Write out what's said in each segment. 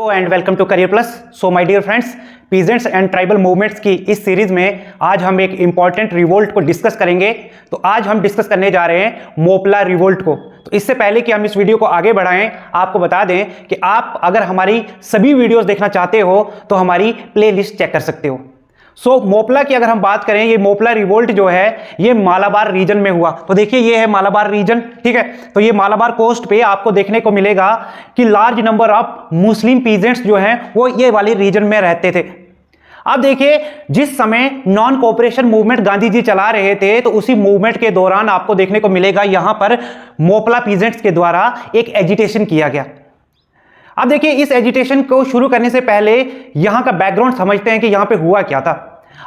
Hello and welcome to career plus. So my dear friends, peasants and tribal movements की इस series में आज हम एक इंपॉर्टेंट रिवोल्ट को डिस्कस करेंगे। तो आज हम डिस्कस करने जा रहे हैं मोपला रिवोल्ट को। तो इससे पहले कि हम इस वीडियो को आगे बढ़ाएं, आपको बता दें कि आप अगर हमारी सभी वीडियोस देखना चाहते हो तो हमारी प्लेलिस्ट चेक कर सकते हो। मोपला की अगर हम बात करें, ये मोपला रिवोल्ट जो है ये मालाबार रीजन में हुआ। तो देखिए ये है मालाबार रीजन, ठीक है। तो ये मालाबार कोस्ट पे आपको देखने को मिलेगा कि large number of Muslim peasants जो हैं वो ये वाले रीजन में रहते थे। अब देखिए, जिस समय non cooperation movement Gandhi ji चला रहे थे तो उसी मूवमेंट के दौरान आपको देखने को मिलेगा यहां पर मोपला पीजेंट्स के द्वारा एक एजिटेशन किया गया। अब देखिए, इस एजिटेशन को शुरू करने से पहले यहां का बैकग्राउंड समझते हैं कि यहां पे हुआ क्या था।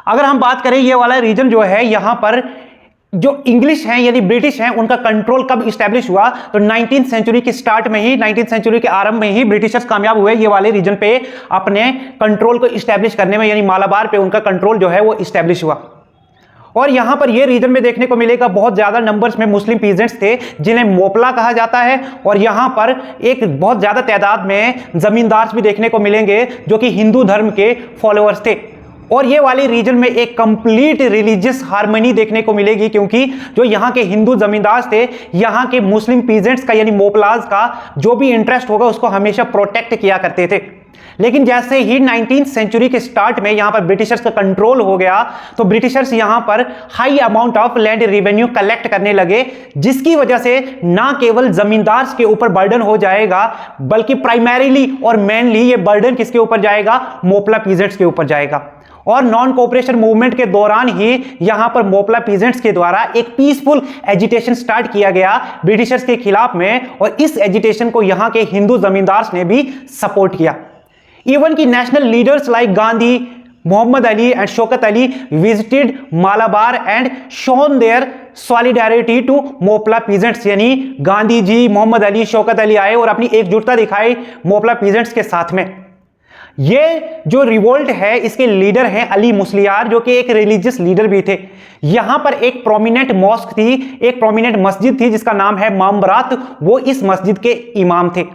अगर हम बात करें, ये वाला रीजन जो है यहां पर जो इंग्लिश हैं यानी ब्रिटिश हैं उनका कंट्रोल कब इस्टेब्लिश हुआ, तो 19th सेंचुरी के स्टार्ट में ही, 19th सेंचुरी के आरंभ में ही ब्रिटिशर्स कामयाब हुए ये वाले रीजन पे अपने कंट्रोल को इस्टेब्लिश करने में, यानी मालाबार पे उनका कंट्रोल जो है वो इस्टेब्लिश हुआ। और यहां पर ये रीजन में देखने को मिलेगा बहुत ज्यादा नंबर्स में मुस्लिम पीजेंट्स थे जिन्हें मोपला कहा जाता है। और यहां पर एक बहुत ज्यादा तादाद में जमींदार भी देखने को मिलेंगे जो कि हिंदू धर्म के फॉलोअर्स थे। और ये वाले रीजन में एक कंप्लीट रिलीजियस हार्मनी देखने को मिलेगी, क्योंकि जो यहाँ के हिंदू जमींदार थे यहाँ के मुस्लिम पीजेंट्स का यानी मोपलाज का जो भी इंटरेस्ट होगा उसको हमेशा प्रोटेक्ट किया करते थे। लेकिन जैसे ही 19th सेंचुरी के स्टार्ट में यहां पर ब्रिटिशर्स का कंट्रोल हो गया तो ब्रिटिशर्स यहां पर high amount of land revenue collect करने लगे, जिसकी वजह से ना केवल जमींदार के ऊपर बर्डन हो जाएगा बल्कि प्राइमरीली और मेनली ये बर्डन किसके ऊपर जाएगा, मोपला पीजेंट्स के ऊपर जाएगा। और नॉन कोऑपरेशन मूवमेंट के दौरान ही यहां पर मोपला पीजेंट्स के द्वारा एक पीसफुल एजिटेशन स्टार्ट किया गया ब्रिटिशर्स के खिलाफ में, और इस एजिटेशन को यहां के हिंदू जमींदार ने भी सपोर्ट किया। इवन की national leaders like Gandhi, Mohammad Ali and Shaukat Ali visited Malabar and shown their solidarity to Moplah peasants, यानी गांधी जी, मोहम्मद अली, शौकत अली आए और अपनी एकजुटता दिखाई मोपला पीजेंट्स के साथ में। ये जो रिवोल्ट है इसके लीडर हैं अली मुस्लियार, जो कि एक रिलीजियस लीडर भी थे। यहां पर एक प्रोमिनेंट मॉस्क थी, एक प्रोमिनेंट मस्जिद थी जिसका नाम है मामबरात, वो इस मस्जिद के इमाम थे।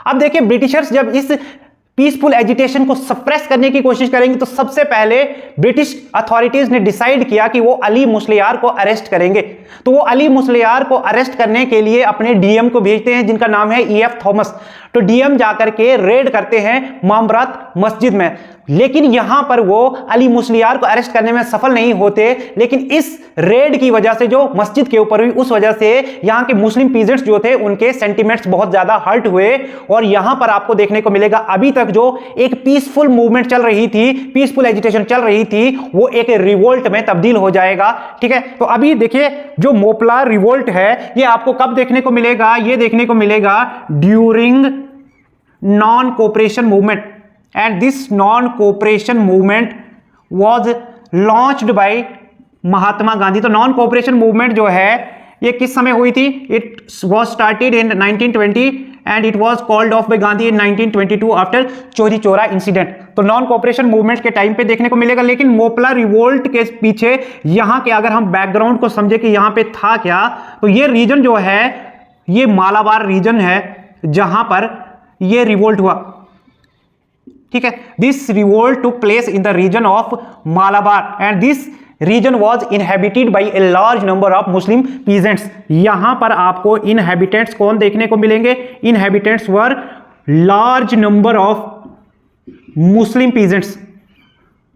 अब देखिए, ब्रिटिशर्स जब इस पीसफुल एजिटेशन को सप्रेस करने की कोशिश करेंगे तो सबसे पहले ब्रिटिश अथॉरिटीज ने डिसाइड किया कि वो अली मुस्लियार को अरेस्ट करेंगे। तो वो अली मुस्लियार को अरेस्ट करने के लिए अपने डीएम को भेजते हैं जिनका नाम है ईएफ थॉमस। तो डीएम जाकर के रेड करते हैं मामबरात मस्जिद में, लेकिन यहां पर वो अली मुस्लियार को अरेस्ट करने में सफल नहीं होते। लेकिन इस रेड की वजह से जो मस्जिद के ऊपर हुई उस वजह से यहां के मुस्लिम पीजेंट्स जो थे उनके सेंटिमेंट्स बहुत ज्यादा हर्ट हुए। और यहां पर आपको देखने को मिलेगा अभी तक जो एक पीसफुल मूवमेंट चल रही थी, पीसफुल एजिटेशन चल रही थी, वो एक रिवोल्ट में तब्दील हो जाएगा, ठीक है। तो अभी देखिए, जो मोपला रिवोल्ट है ये आपको कब देखने को मिलेगा, ये देखने को मिलेगा during non cooperation movement, and this non-cooperation movement was launched by Mahatma Gandhi. तो नॉन कोऑपरेशन मूवमेंट जो है ये किस समय हुई थी, it was started in 1920 and it was called off by Gandhi in 1922 after चोरी चोरा इंसिडेंट। तो नॉन कोऑपरेशन मूवमेंट के टाइम पे देखने को मिलेगा। लेकिन मोपला रिवोल्ट के पीछे यहाँ के अगर हम बैकग्राउंड को समझे कि यहाँ पे था क्या, तो ये रीजन जो है ये मालाबार रीजन है जहां पर ये रिवोल्ट हुआ, ठीक है। This revolt took place in the region of Malabar and this region was inhabited by a large number of Muslim peasants. यहां पर आपको इनहेबिटेंट्स कौन देखने को मिलेंगे, inhabitants were large number of Muslim peasants.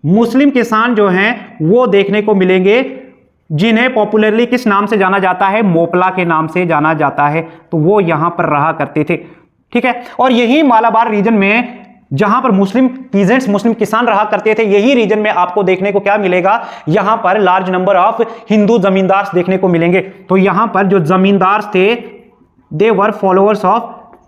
Muslim किसान जो हैं वो देखने को मिलेंगे, जिन्हें पॉपुलरली किस नाम से जाना जाता है, मोपला के नाम से जाना जाता है। तो वो यहां पर रहा करते थे, ठीक है। और यही मालाबार रीजन में जहां पर मुस्लिम पीजेंट्स, मुस्लिम किसान रहा करते थे, यही रीजन में आपको देखने को क्या मिलेगा, यहां पर लार्ज नंबर ऑफ हिंदू जमींदार देखने को मिलेंगे। तो यहां पर जो जमींदार थे they were followers of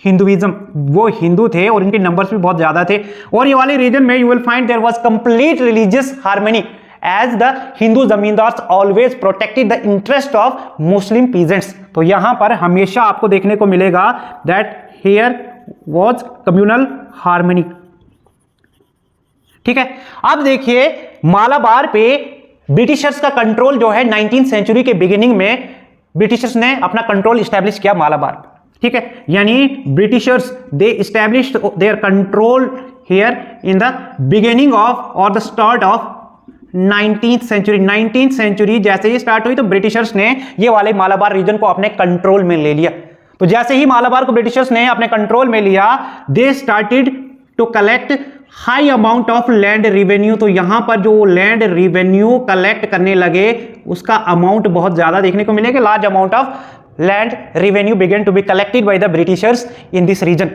Hinduism, वो हिंदू थे और इनके नंबर्स भी बहुत ज्यादा थे। और ये वाले रीजन में you will find there was complete religious harmony as the Hindu zamindars always protected the interest of Muslim peasants। तो यहां पर हमेशा आपको देखने को मिलेगा that here was communal harmony, ठीक है। अब देखिए, मालाबार पे ब्रिटिशर्स का कंट्रोल जो है 19th सेंचुरी के बिगिनिंग में ब्रिटिशर्स ने अपना कंट्रोल स्टैब्लिश किया मालाबार। ठीक है, यानी Britishers they established their control here in the beginning of और the start of 19th century. 19th century जैसे ही स्टार्ट हुई तो ब्रिटिशर्स ने ये वाले मालाबार रीजन को अपने कंट्रोल में ले लिया। तो जैसे ही मालाबार को ब्रिटिशर्स ने अपने कंट्रोल में लिया, they started to collect high amount of land revenue. तो यहां पर जो लैंड रिवेन्यू कलेक्ट करने लगे उसका अमाउंट बहुत ज्यादा देखने को मिलेगा। Large amount of land revenue began to be collected by the Britishers in this region.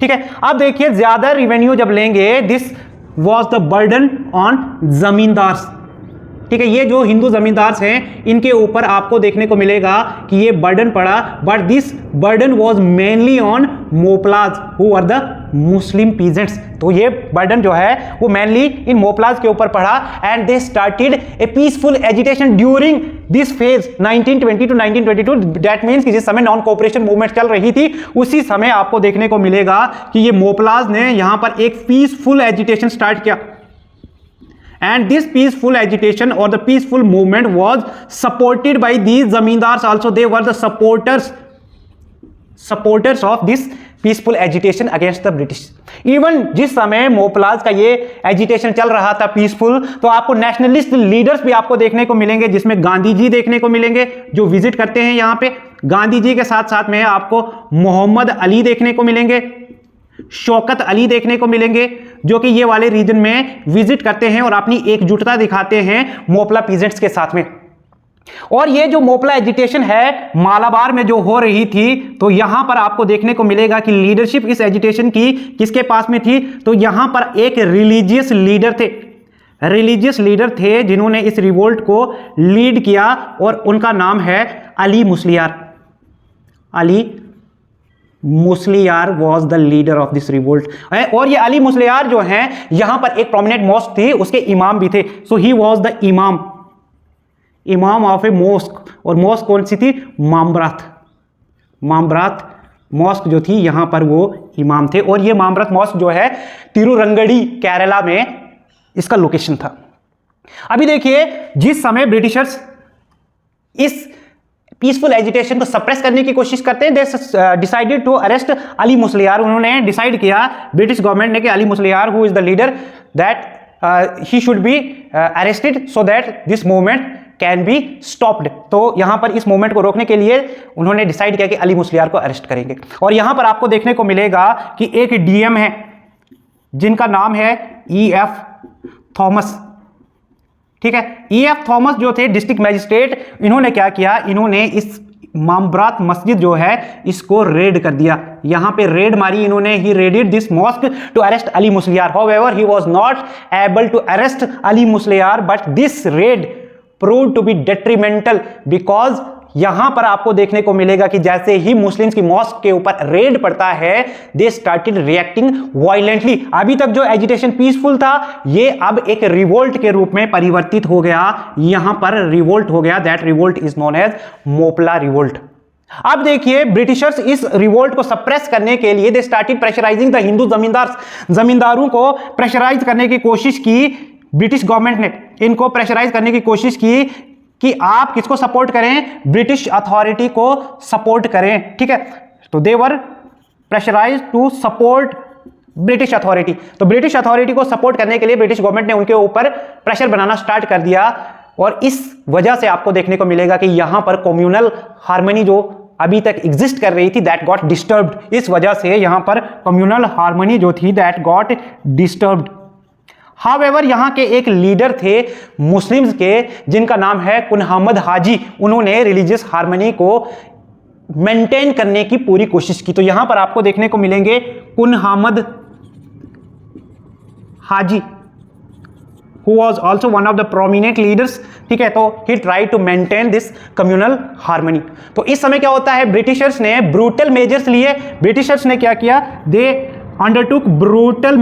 ठीक है, अब देखिए ज्यादा रिवेन्यू जब लेंगे, this was the burden on zamindars. ठीक है, ये जो हिंदू जमींदार हैं इनके ऊपर आपको देखने को मिलेगा कि ये बर्डन पड़ा, but this burden was mainly on Moplahs who are the Muslim peasants. तो ये बर्डन जो है वो मेनली इन मोपलाज के ऊपर पड़ा and they started a peaceful agitation during this phase 1920 to 1922। That means कि जिस समय नॉन कोऑपरेशन मूवमेंट चल रही थी उसी समय आपको देखने को मिलेगा कि ये मोपलाज ने यहां पर एक पीसफुल एजिटेशन स्टार्ट किया। And this peaceful agitation or the peaceful movement was supported by these zamindars also. They were the supporters of this peaceful agitation against the British. Even जिस समय मोपलाज का ये एजिटेशन चल रहा था पीसफुल, तो आपको नेशनलिस्ट लीडर्स भी आपको देखने को मिलेंगे, जिसमें गांधी जी देखने को मिलेंगे जो विजिट करते हैं यहाँ पे। गांधी जी के साथ साथ में आपको मोहम्मद अली देखने को मिलेंगे, शौकत अली देखने को मिलेंगे, जो कि ये वाले रीजन में विजिट करते हैं और अपनी एकजुटता दिखाते हैं मोपला पीजेंट्स के साथ में। और ये जो मोपला एजिटेशन है मालाबार में जो हो रही थी, तो यहां पर आपको देखने को मिलेगा कि लीडरशिप इस एजिटेशन की किसके पास में थी, तो यहां पर एक रिलीजियस लीडर थे। रिलीजियस लीडर थे जिन्होंने इस रिवोल्ट को लीड किया और उनका नाम है Ali Musliyar. Ali Musliyar was the leader of this revolt. और ये अली मुस्लियार जो हैं यहां पर एक प्रोमिनेंट मॉस्क थी, उसके इमाम भी थे। सो ही वॉज द इमाम ऑफ ए मॉस्क। और मॉस्क कौन सी थी? मामब्रात मॉस्क जो थी यहां पर वो इमाम थे। और ये मामब्रात मॉस्क जो है तिरुरंगड़ी केरला में इसका लोकेशन था। अभी देखिए जिस समय ब्रिटिशर्स इस पीसफुल एजिटेशन को सप्रेस करने की कोशिश करते हैं, they decided to arrest Ali Musliyar. उन्होंने डिसाइड किया ब्रिटिश गवर्नमेंट ने कि Ali Musliyar who is the leader that he should be arrested so that this movement can be stopped. तो यहां पर इस मूवमेंट को रोकने के लिए उन्होंने डिसाइड किया कि अली मुस्लियार को अरेस्ट करेंगे। और यहां पर आपको देखने को मिलेगा कि एक डीएम है जिनका नाम है E.F. थॉमस। ठीक है, E.F. थॉमस जो थे डिस्ट्रिक्ट मैजिस्ट्रेट, इन्होंने क्या किया, इन्होंने इस मामब्रात मस्जिद जो है इसको रेड कर दिया। यहां पे रेड मारी इन्होंने। He raided this mosque to arrest Ali Musliyar. However he was not able to arrest Ali Musliyar, but this raid proved to be detrimental because यहां पर आपको देखने को मिलेगा कि जैसे ही मुस्लिम्स की मॉस्क के ऊपर रेड पड़ता है, दे स्टार्टेड रिएक्टिंग वायलेंटली। अभी तक जो एजिटेशन पीसफुल था ये अब एक रिवोल्ट के रूप में परिवर्तित हो गया। यहां पर रिवोल्ट हो गया। That revolt is known as Moplah revolt. अब देखिए ब्रिटिशर्स इस रिवोल्ट को सप्रेस करने के लिए they started pressurising the Hindu जमींदारों को प्रेशराइज करने की कोशिश की। ब्रिटिश गवर्नमेंट ने इनको प्रेशराइज करने की कोशिश की कि आप किसको सपोर्ट करें, ब्रिटिश अथॉरिटी को सपोर्ट करें। ठीक है, तो they were pressurise to support British authority. तो ब्रिटिश अथॉरिटी को सपोर्ट करने के लिए ब्रिटिश गवर्नमेंट ने उनके ऊपर प्रेशर बनाना स्टार्ट कर दिया। और इस वजह से आपको देखने को मिलेगा कि यहां पर कम्युनल हार्मनी जो अभी तक एग्जिस्ट कर रही थी दैट गॉट डिस्टर्ब्ड। इस वजह से यहां पर कम्युनल हार्मनी जो थी दैट गॉट डिस्टर्ब्ड। हाउएवर यहां के एक लीडर थे मुस्लिम्स के जिनका नाम है कुनहामद हाजी। उन्होंने रिलीजियस हार्मनी को मेंटेन करने की पूरी कोशिश की। तो यहां पर आपको देखने को मिलेंगे कुनहामद हाजी who was also one of the prominent leaders। ठीक है, तो he tried to maintain this communal harmony। तो इस समय क्या होता है, ब्रिटिशर्स ने ब्रूटल मेजर्स लिए। ब्रिटिशर्स ने क्या किया, दे undertook brutal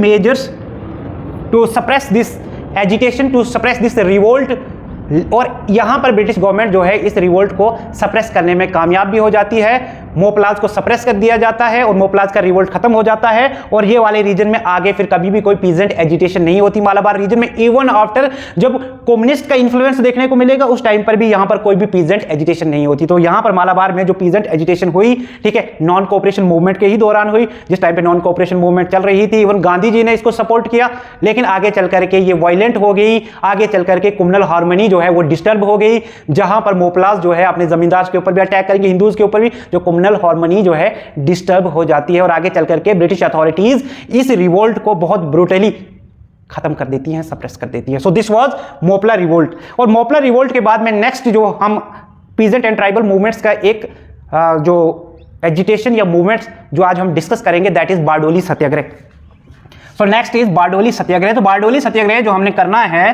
measures to suppress this agitation, to suppress this revolt। और यहां पर ब्रिटिश गवर्नमेंट जो है इस रिवोल्ट को सप्रेस करने में कामयाब भी हो जाती है। मोपलाज को सप्रेस कर दिया जाता है और मोपलाज का रिवोल्ट खत्म हो जाता है और ये वाले रीजन में आगे फिर कभी भी कोई पीजेंट एजिटेशन नहीं होती मालाबार रीजन में। इवन आफ्टर जब कम्युनिस्ट का इन्फ्लुएंस देखने को मिलेगा उस टाइम पर भी यहां पर कोई भी पीजेंट एजिटेशन नहीं होती। तो यहां पर मालाबार में जो पीजेंट एजिटेशन हुई, ठीक है, नॉन कोऑपरेशन मूवमेंट के ही दौरान हुई, जिस टाइम पे नॉन कोऑपरेशन मूवमेंट चल रही थी। इवन गांधी जी ने इसको सपोर्ट किया, लेकिन आगे चल करके ये वायलेंट हो गई, आगे चल करके कम्युनल हार्मनी जो है वो डिस्टर्ब हो गई, जहां पर मोपलाज जो है अपने जमींदार के ऊपर भी अटैक करेंगे, हिंदूज के ऊपर भी, जो कम्युनल हार्मनी जो है डिस्टर्ब हो जाती है और आगे चल करके ब्रिटिश अथॉरिटीज इस रिवोल्ट को बहुत ब्रूटली खत्म कर देती हैं, सप्रेस कर देती है। So this was Moplah revolt. और मोपला रिवोल्ट के बाद में नेक्स्ट जो हम पीजेंट एंड ट्राइबल मूवमेंट्स का एक जो एजिटेशन या मूवमेंट्स जो आज हम डिस्कस करेंगे that is Bardoli Satyagraha. So next is Bardoli Satyagraha. तो बारडोली सत्याग्रह जो हमने करना है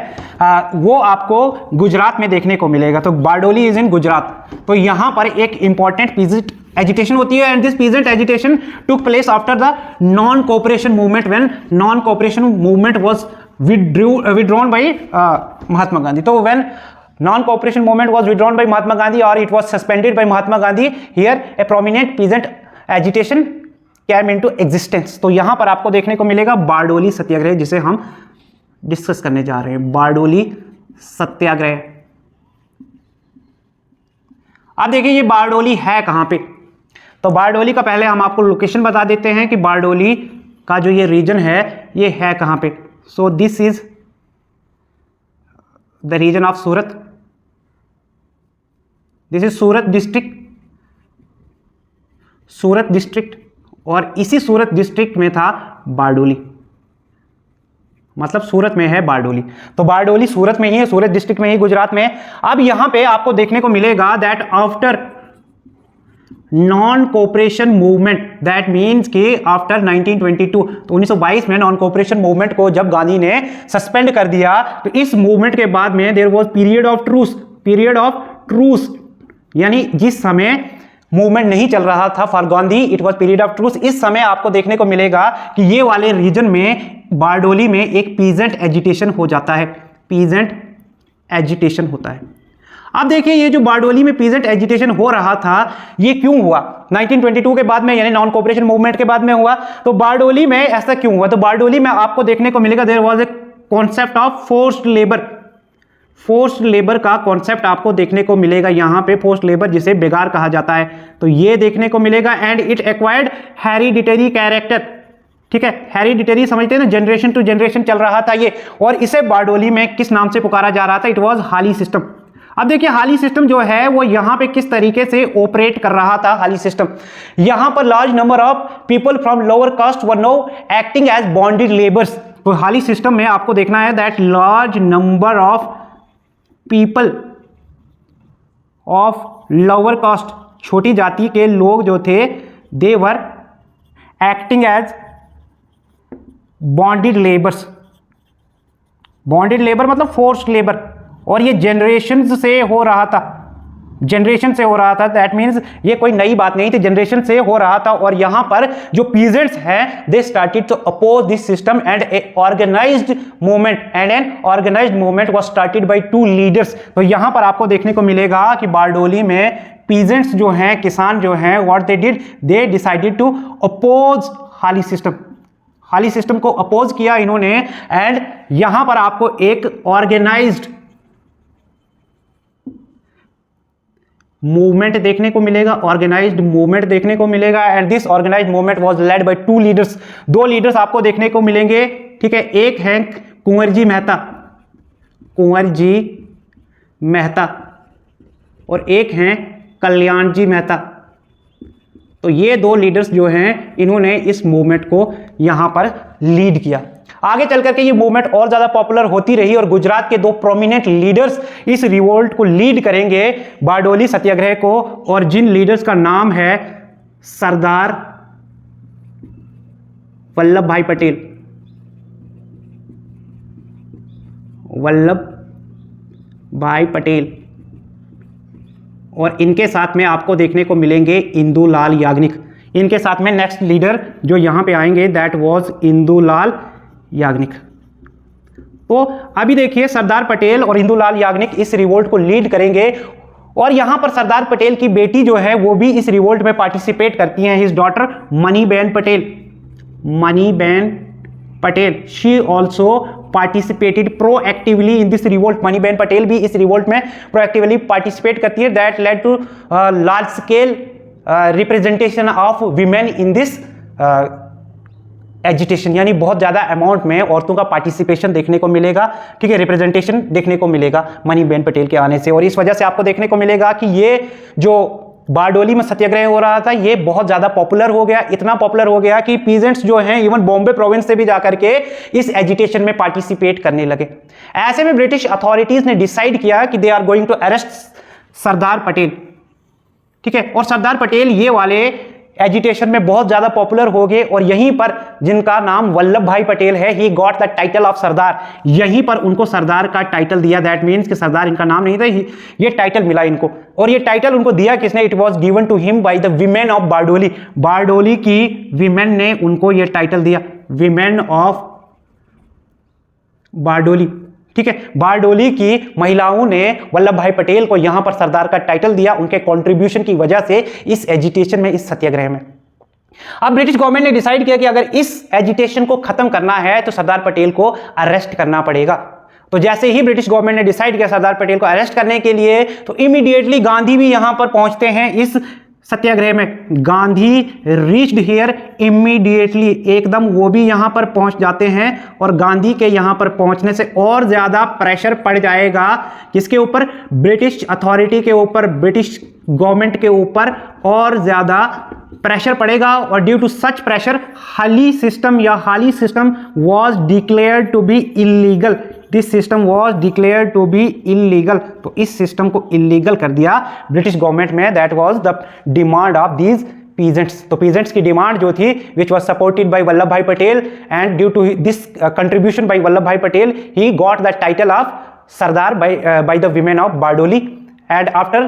वो आपको गुजरात में देखने को मिलेगा। तो बारडोली इज इन गुजरात। तो यहां पर एक इंपॉर्टेंट पीजेंट एजिटेशन होती है and this peasant agitation took place after the non cooperation movement when non cooperation movement was withdrawn by Mahatma Gandhi. तो when non-cooperation movement was withdrawn by Mahatma Gandhi or it was suspended by Mahatma Gandhi, here a prominent peasant agitation came into existence. तो यहां पर आपको देखने को मिलेगा बारडोली सत्याग्रह, जिसे हम डिस्कस करने जा रहे हैं, बारडोली सत्याग्रह। अब देखिए ये बारडोली है कहां पे। तो बारडोली का पहले हम आपको लोकेशन बता देते हैं कि बारडोली का जो ये रीजन है ये है कहां पे। So this is the region of Surat, this is Surat district, Surat district, और इसी सूरत डिस्ट्रिक्ट में था बारडोली, मतलब सूरत में है बारडोली। तो बारडोली सूरत में ही है, सूरत डिस्ट्रिक्ट में ही, गुजरात में। अब यहां पे आपको देखने को मिलेगा that after non cooperation movement, that means कि आफ्टर 1922, तो 1922 में नॉन कोऑपरेशन मूवमेंट को जब गांधी ने सस्पेंड कर दिया, तो इस मूवमेंट के बाद में there was period of truce, period of truce, यानी जिस समय मूवमेंट नहीं चल रहा था for Gandhi, it was period of truce. इस समय आपको देखने को मिलेगा कि ये वाले रीजन में बारडोली में एक पीजेंट एजिटेशन हो जाता है, पीजेंट एजिटेशन होता है। अब देखिए ये जो बारडोली में पीजेंट एजिटेशन हो रहा था ये क्यों हुआ 1922 के बाद में, यानी नॉन कोऑपरेशन मूवमेंट के बाद में हुआ। तो बारडोली में ऐसा क्यों हुआ? तो बारडोली में आपको देखने को मिलेगा there was a concept of forced labour, forced labour का कॉन्सेप्ट आपको देखने को मिलेगा यहां पे, फोर्स्ड लेबर जिसे बेगार कहा जाता है, तो ये देखने को मिलेगा। And it acquired hereditary character, ठीक है, हेरिडिटरी समझते हैं ना, जनरेशन टू जनरेशन चल रहा था ये, और इसे बारडोली में किस नाम से पुकारा जा रहा था? इट वाज हाली सिस्टम। अब देखिए हाली सिस्टम जो है वो यहां पे किस तरीके से ऑपरेट कर रहा था हाली सिस्टम। यहां पर large number of people from lower caste were no acting as bonded labours. तो हाली सिस्टम में आपको देखना है that large number of people of lower caste, छोटी जाति के लोग जो थे, they were acting as bonded labours. Bonded labour मतलब फोर्स्ड लेबर, और ये जनरेशन से हो रहा था, जनरेशन से हो रहा था, दैट मीन्स ये कोई नई बात नहीं थी, जनरेशन से हो रहा था। और यहां पर जो पीजेंट्स हैं they started to oppose this system and a organised movement, and an organised movement was started by two leaders. तो यहां पर आपको देखने को मिलेगा कि बारडोली में पीजेंट्स जो हैं, किसान जो हैं, what they did, they decided to oppose Hali system, Hali system को अपोज किया इन्होंने। एंड यहां पर आपको एक ऑर्गेनाइज्ड मूवमेंट देखने को मिलेगा, ऑर्गेनाइज्ड मूवमेंट देखने को मिलेगा। And this organised movement was led by two leaders, दो लीडर्स आपको देखने को मिलेंगे, ठीक है। एक है कुंवर जी मेहता, कुंवर जी मेहता, और एक हैं कल्याण जी मेहता। तो ये दो लीडर्स जो हैं इन्होंने इस मूवमेंट को यहां पर लीड किया। आगे चल करके ये मूवमेंट और ज्यादा पॉपुलर होती रही और गुजरात के दो प्रोमिनेंट लीडर्स इस रिवोल्ट को लीड करेंगे, बारडोली सत्याग्रह को, और जिन लीडर्स का नाम है सरदार वल्लभ भाई पटेल, वल्लभ भाई पटेल, और इनके साथ में आपको देखने को मिलेंगे इंदुलाल याग्निक। इनके साथ में नेक्स्ट लीडर जो यहां पे आएंगे दैट वाज इंदुलाल याग्निक। तो अभी देखिए सरदार पटेल और इंदुलाल याग्निक इस रिवोल्ट को लीड करेंगे, और यहां पर सरदार पटेल की बेटी जो है वो भी इस रिवोल्ट में पार्टिसिपेट करती हैं, his daughter Maniben Patel, Maniben Patel, she also participated proactively in this revolt. Maniben Patel भी इस रिवोल्ट में प्रोएक्टिवली पार्टिसिपेट करती है। That led to large scale representation of women in this agitation, यानी बहुत ज्यादा अमाउंट में औरतों का पार्टिसिपेशन देखने को मिलेगा, ठीक है, रिप्रेजेंटेशन देखने को मिलेगा मनीबेन पटेल के आने से। और इस वजह से आपको देखने को मिलेगा कि ये जो बारडोली में सत्याग्रह हो रहा था ये बहुत ज्यादा पॉपुलर हो गया, इतना पॉपुलर हो गया कि पीजेंट्स जो हैं इवन बॉम्बे प्रोविंस से भी जाकर के इस एजिटेशन में पार्टिसिपेट करने लगे। ऐसे में ब्रिटिश अथॉरिटीज ने डिसाइड किया कि they are going to arrest Sardar Patel, ठीक है। और सरदार पटेल ये वाले एजिटेशन में बहुत ज्यादा पॉपुलर हो गए और यहीं पर जिनका नाम वल्लभ भाई पटेल है, he got the title of Sardar, यहीं पर उनको सरदार का टाइटल दिया। दैट मीन्स कि सरदार इनका नाम नहीं था, ये टाइटल मिला इनको। और ये टाइटल उनको दिया किसने? It was given to him by the women of Bardoli, Bardoli की वीमेन ने उनको ये टाइटल दिया, वीमेन ऑफ बारडोली, ठीक है। बारडोली की महिलाओं ने वल्लभ भाई पटेल को यहां पर सरदार का टाइटल दिया उनके कंट्रीब्यूशन की वजह से इस एजिटेशन में, इस सत्याग्रह में। अब ब्रिटिश गवर्नमेंट ने डिसाइड किया कि अगर इस एजिटेशन को खत्म करना है तो सरदार पटेल को अरेस्ट करना पड़ेगा। तो जैसे ही ब्रिटिश गवर्नमेंट ने डिसाइड किया सरदार पटेल को अरेस्ट करने के लिए, तो इमीडिएटली गांधी भी यहां पर पहुंचते हैं इस सत्याग्रह में। गांधी रीच्ड हियर इमीडिएटली, एकदम वो भी यहां पर पहुंच जाते हैं। और गांधी के यहां पर पहुंचने से और ज्यादा प्रेशर पड़ जाएगा किसके ऊपर? ब्रिटिश अथॉरिटी के ऊपर, ब्रिटिश गवर्नमेंट के ऊपर और ज्यादा प्रेशर पड़ेगा। और due to such pressure Hali system was declared to be illegal, this system was declared to be illegal. तो इस सिस्टम को इलीगल कर दिया ब्रिटिश गवर्नमेंट में। That was the demand of these peasants. तो पीजेंट्स की डिमांड जो थी which was supported by Vallabh Bhai Patel, and due to this contribution by Vallabh Bhai Patel he got the title of Sardar by the women of Bardoli. And after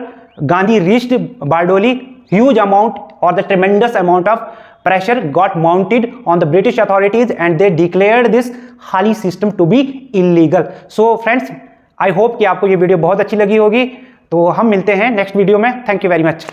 Gandhi reached Bardoli, huge amount or the tremendous amount of pressure got mounted on the British authorities and they declared this Hali system to be illegal. So friends, I hope कि आपको ये video बहुत अच्छी लगी होगी। तो हम मिलते हैं नेक्स्ट वीडियो में। Thank you very much.